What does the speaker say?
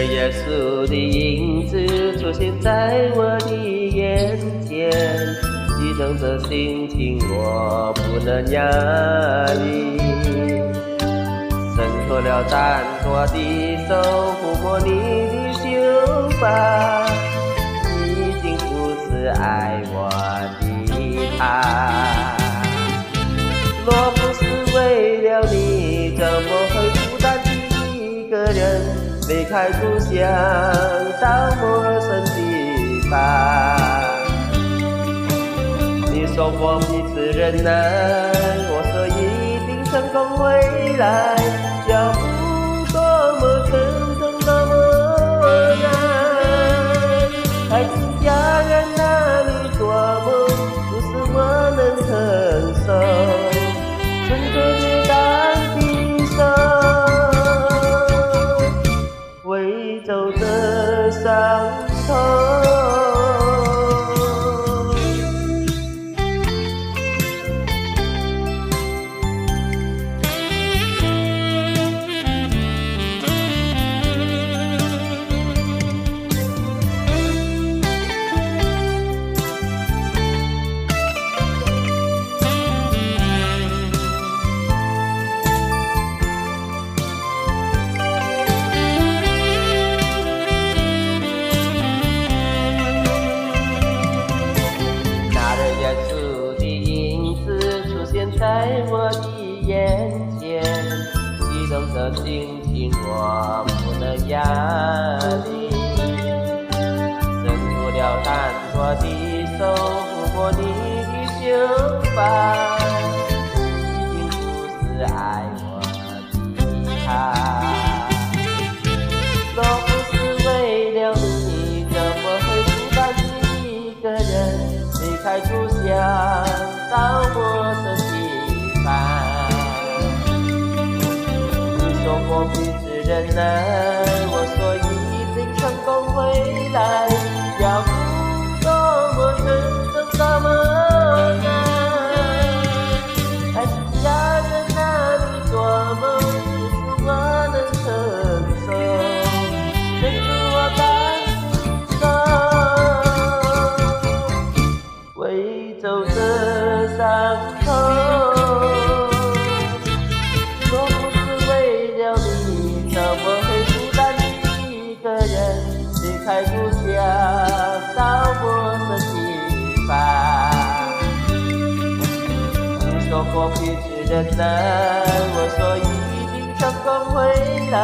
耶稣的影子出现在我的眼前，激动的心情我不能压抑，挣脱了挣脱的手，抚摸你的秀发，已经不是爱我的他。若不是为了你，怎么会孤单的一个人离开故乡到陌生地方？你说过彼此忍耐，我说一定成功回来，要不多么沉重多么难，孩子家人那里做梦不是我能承受，挣脱跌宕的手，未走的伤痛。在我的眼前，激动的心情我不能压抑，伸出了单薄的手，抚摸你的秀发，已经不是爱我的他。若不是为了你，怎么会孤单的一个人离开故乡到陌生地方？你说过彼此忍耐，我说一定成功回来，要不多么沉重多么难，还是家人那里做梦不是我能承受，伸出我单手，未走的伤痛。离开故乡到陌生地方，你说过彼此忍耐，我说一定成功回来。